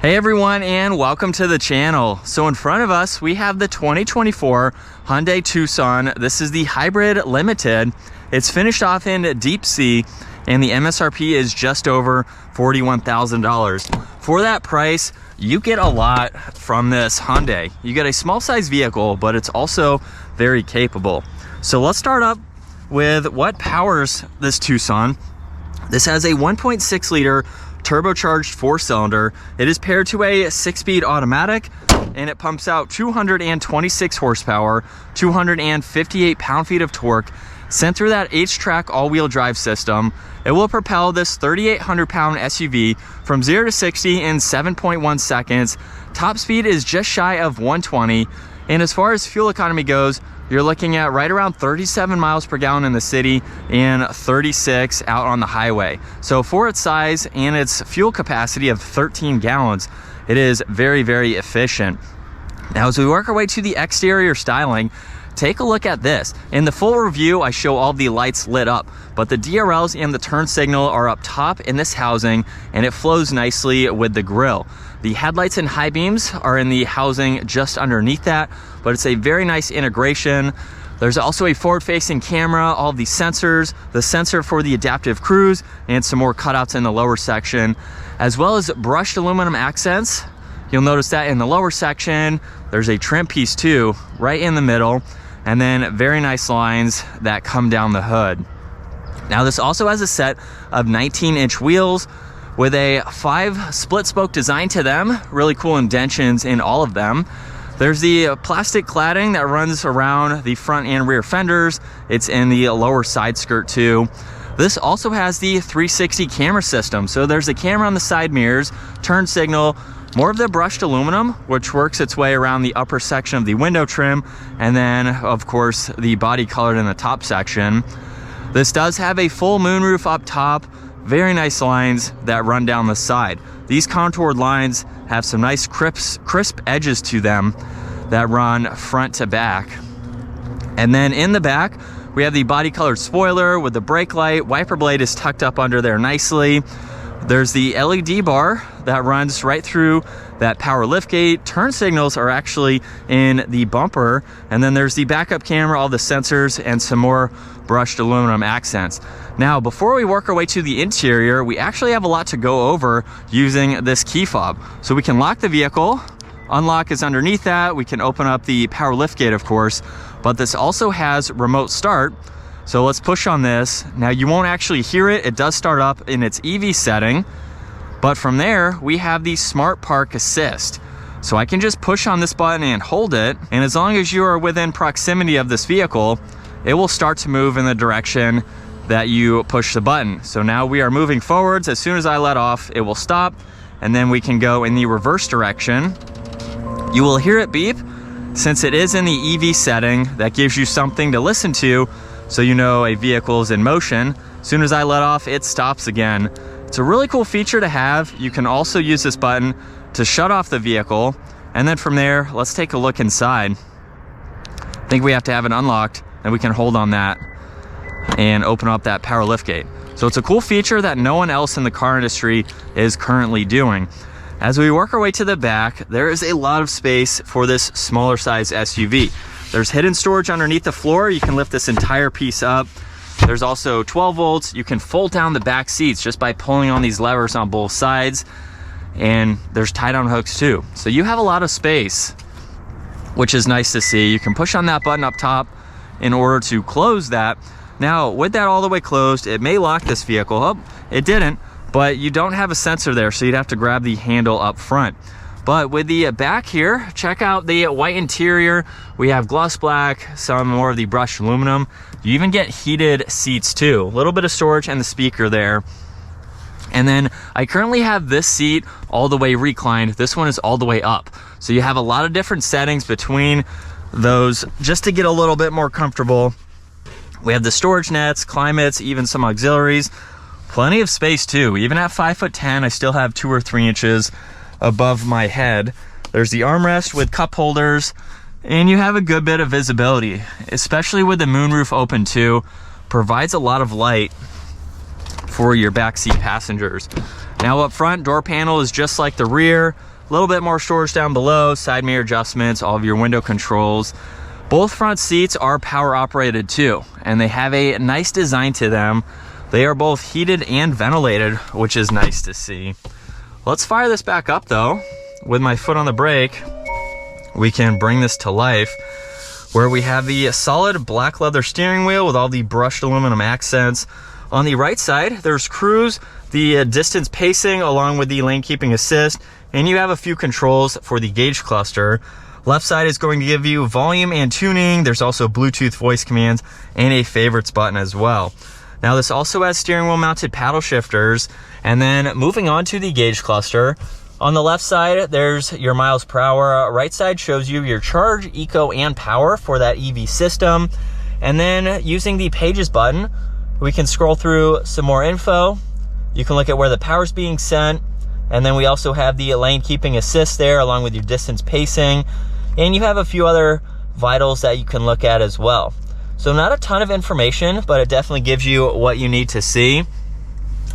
Hey everyone, and welcome to the channel. So in front of us, we have the 2024 Hyundai Tucson. This is the Hybrid Limited. It's finished off in deep sea, and the MSRP is just over $41,000. For that price, you get a lot from this Hyundai. You get a small size vehicle, but it's also very capable. So let's start up with what powers this Tucson. This has a 1.6 liter turbocharged 4-cylinder. It is paired to a 6-speed automatic, and it pumps out 226 horsepower, 258 pound-feet of torque, sent through that H-Track all-wheel drive system. It will propel this 3,800-pound SUV from 0 to 60 in 7.1 seconds. Top speed is just shy of 120, and as far as fuel economy goes, you're looking at right around 37 miles per gallon in the city and 36 out on the highway. So for its size and its fuel capacity of 13 gallons, it is very, very efficient. Now, as we work our way to the exterior styling, take a look at this. In the full review, I show all the lights lit up, but the DRLs and the turn signal are up top in this housing, and it flows nicely with the grille. The headlights and high beams are in the housing just underneath that, but it's a very nice integration. There's also a forward-facing camera, all of the sensors, the sensor for the adaptive cruise, and some more cutouts in the lower section, as well as brushed aluminum accents. You'll notice that in the lower section, there's a trim piece too, right in the middle, and then very nice lines that come down the hood. Now, this also has a set of 19-inch wheels with a 5 split spoke design to them. Really cool indentions in all of them. There's the plastic cladding that runs around the front and rear fenders. It's in the lower side skirt too. This also has the 360 camera system. So there's a camera on the side mirrors, turn signal, more of the brushed aluminum, which works its way around the upper section of the window trim, and then of course the body colored in the top section. This does have a full moonroof up top. Very nice lines that run down the side. These contoured lines have some nice crisp edges to them that run front to back. And then in the back, we have the body colored spoiler with the brake light. Wiper blade is tucked up under there nicely. There's the LED bar that runs right through that power liftgate. Turn signals are actually in the bumper. And then there's the backup camera, all the sensors, and some more brushed aluminum accents. Now, before we work our way to the interior, we actually have a lot to go over using this key fob. So we can lock the vehicle. Unlock is underneath that. We can open up the power liftgate, of course, but this also has remote start. So let's push on this. Now, you won't actually hear it. It does start up in its EV setting, but from there we have the Smart Park Assist. So I can just push on this button and hold it, and as long as you are within proximity of this vehicle, it will start to move in the direction that you push the button. So now we are moving forwards. As soon as I let off, it will stop, and then we can go in the reverse direction. You will hear it beep. Since it is in the EV setting, that gives you something to listen to, so you know a vehicle is in motion. As soon as I let off, it stops again. It's a really cool feature to have. You can also use this button to shut off the vehicle, and then from there, let's take a look inside. I think we have to have it unlocked, and we can hold on that and open up that power liftgate. So it's a cool feature that no one else in the car industry is currently doing. As we work our way to the back, there is a lot of space for this smaller size SUV. There's hidden storage underneath the floor. You can lift this entire piece up. There's also 12 volts. You can fold down the back seats just by pulling on these levers on both sides. And there's tie-down hooks too. So you have a lot of space, which is nice to see. You can push on that button up top in order to close that. Now, with that all the way closed, it may lock this vehicle. Oh, it didn't, but you don't have a sensor there, so you'd have to grab the handle up front. But with the back here, check out the white interior. We have gloss black, some more of the brushed aluminum. You even get heated seats too. A little bit of storage and the speaker there. And then I currently have this seat all the way reclined. This one is all the way up. So you have a lot of different settings between those just to get a little bit more comfortable. We have the storage nets, climates, even some auxiliaries. Plenty of space too. Even at 5'10", I still have 2 or 3 inches above my head. There's the armrest with cup holders, and you have a good bit of visibility, especially with the moonroof open too. Provides a lot of light for your backseat passengers. Now up front, door panel is just like the rear. A little bit more storage down below, side mirror adjustments, all of your window controls. Both front seats are power operated too, and they have a nice design to them. They are both heated and ventilated, which is nice to see. Let's fire this back up though. With my foot on the brake, we can bring this to life, where we have the solid black leather steering wheel with all the brushed aluminum accents. On the right side, there's cruise, the distance pacing along with the lane keeping assist, and you have a few controls for the gauge cluster. Left side is going to give you volume and tuning. There's also Bluetooth voice commands and a favorites button as well. Now this also has steering wheel mounted paddle shifters. And then moving on to the gauge cluster, on the left side, there's your miles per hour. Right side shows you your charge, eco, and power for that EV system. And then using the pages button, we can scroll through some more info. You can look at where the power's being sent. And then we also have the lane keeping assist there along with your distance pacing. And you have a few other vitals that you can look at as well. So not a ton of information, but it definitely gives you what you need to see.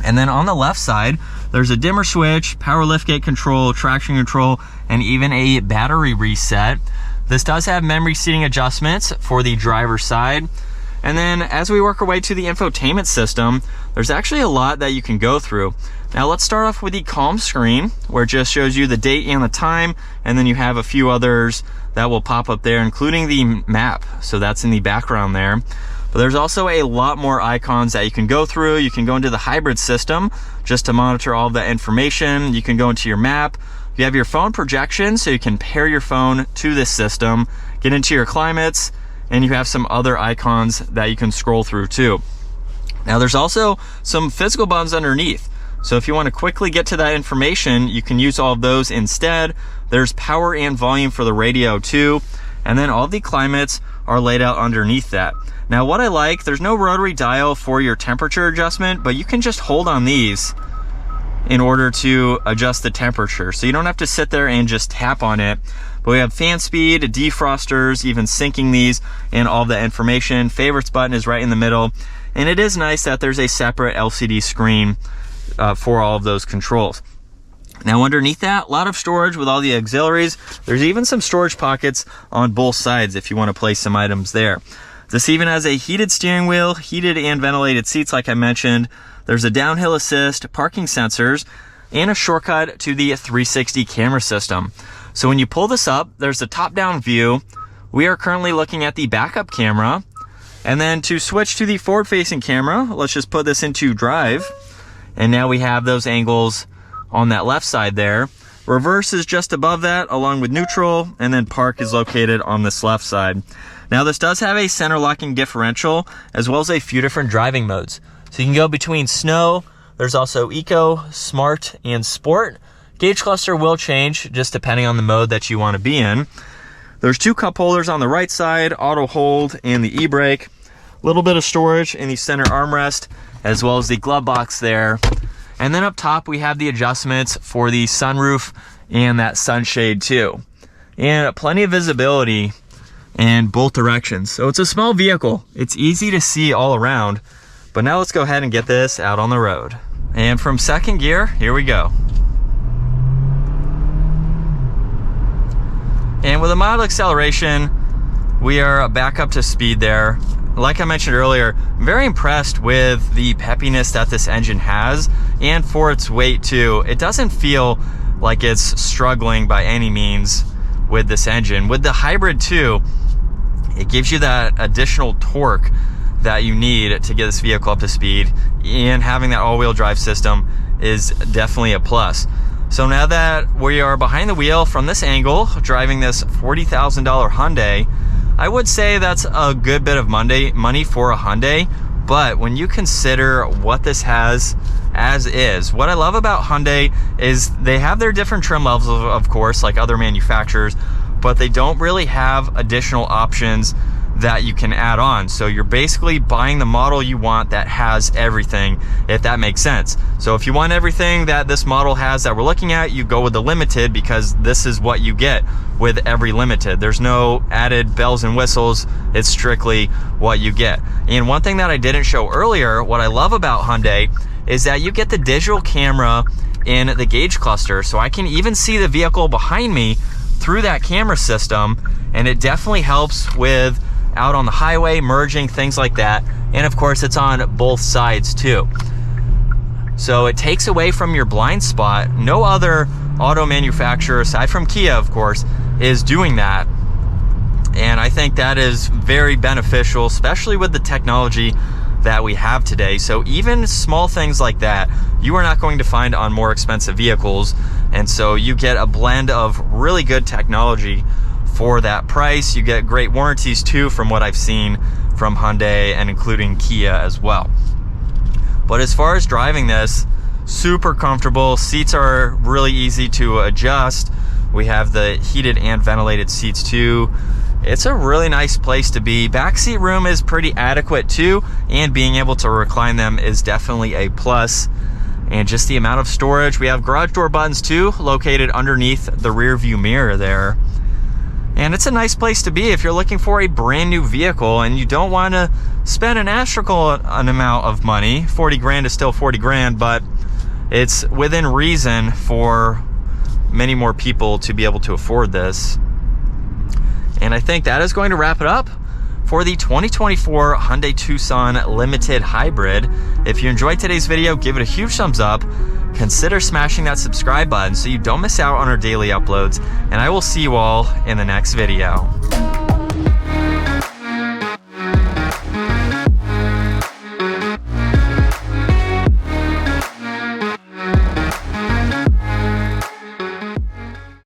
And then on the left side, there's a dimmer switch, power liftgate control, traction control, and even a battery reset. This does have memory seating adjustments for the driver's side. And then as we work our way to the infotainment system, there's actually a lot that you can go through. Now let's start off with the calm screen, where it just shows you the date and the time, and then you have a few others that will pop up there, including the map. So that's in the background there. But there's also a lot more icons that you can go through. You can go into the hybrid system just to monitor all of that information. You can go into your map. You have your phone projection, so you can pair your phone to this system, get into your climates, and you have some other icons that you can scroll through too. Now there's also some physical buttons underneath. So if you want to quickly get to that information, you can use all of those instead. There's power and volume for the radio too. And then all the climates are laid out underneath that. Now what I like, there's no rotary dial for your temperature adjustment, but you can just hold on these in order to adjust the temperature. So you don't have to sit there and just tap on it. But we have fan speed, defrosters, even syncing these, and all the information. Favorites button is right in the middle. And it is nice that there's a separate LCD screen for all of those controls. Now underneath that, a lot of storage with all the auxiliaries. There's even some storage pockets on both sides if you want to place some items there. This even has a heated steering wheel, heated and ventilated seats like I mentioned. There's a downhill assist, parking sensors, and a shortcut to the 360 camera system. So when you pull this up, there's a top-down view. We are currently looking at the backup camera. And then to switch to the forward-facing camera, let's just put this into drive. And now we have those angles on that left side there. Reverse is just above that, along with neutral, and then park is located on this left side. Now this does have a center locking differential, as well as a few different driving modes. So you can go between snow, there's also eco, smart, and sport. Gauge cluster will change just depending on the mode that you want to be in. There's two cup holders on the right side, auto hold, and the e-brake. A little bit of storage in the center armrest, as well as the glove box there. And then up top, we have the adjustments for the sunroof and that sunshade too. And plenty of visibility in both directions. So it's a small vehicle. It's easy to see all around. But now let's go ahead and get this out on the road. And from second gear, here we go. And with a mild acceleration, we are back up to speed there. Like I mentioned earlier, I'm very impressed with the peppiness that this engine has, and for its weight too. It doesn't feel like it's struggling by any means with this engine. With the hybrid too, it gives you that additional torque that you need to get this vehicle up to speed, and having that all-wheel drive system is definitely a plus. So now that we are behind the wheel from this angle, driving this $40,000 Hyundai, I would say that's a good bit of money for a Hyundai, but when you consider what this has as is, what I love about Hyundai is they have their different trim levels, of course, like other manufacturers, but they don't really have additional options that you can add on. So you're basically buying the model you want that has everything, if that makes sense. So if you want everything that this model has that we're looking at, you go with the Limited, because this is what you get with every Limited. There's no added bells and whistles. It's strictly what you get. And one thing that I didn't show earlier, what I love about Hyundai is that you get the digital camera in the gauge cluster, so I can even see the vehicle behind me through that camera system, and it definitely helps with out on the highway, merging, things like that. And of course, it's on both sides too. So it takes away from your blind spot. No other auto manufacturer, aside from Kia, of course, is doing that. And I think that is very beneficial, especially with the technology that we have today. So even small things like that, you are not going to find on more expensive vehicles. And so you get a blend of really good technology for that price. You get great warranties too, from what I've seen from Hyundai and including Kia as well. But as far as driving this, super comfortable. Seats are really easy to adjust. We have the heated and ventilated seats too. It's a really nice place to be. Backseat room is pretty adequate too, and being able to recline them is definitely a plus. And just the amount of storage. We have garage door buttons too, located underneath the rear view mirror there. And it's a nice place to be if you're looking for a brand new vehicle and you don't want to spend an astronomical amount of money. 40 grand is still 40 grand, but it's within reason for many more people to be able to afford this. And I think that is going to wrap it up for the 2024 Hyundai Tucson Limited Hybrid. If you enjoyed today's video, give it a huge thumbs up. Consider smashing that subscribe button so you don't miss out on our daily uploads. And I will see you all in the next video.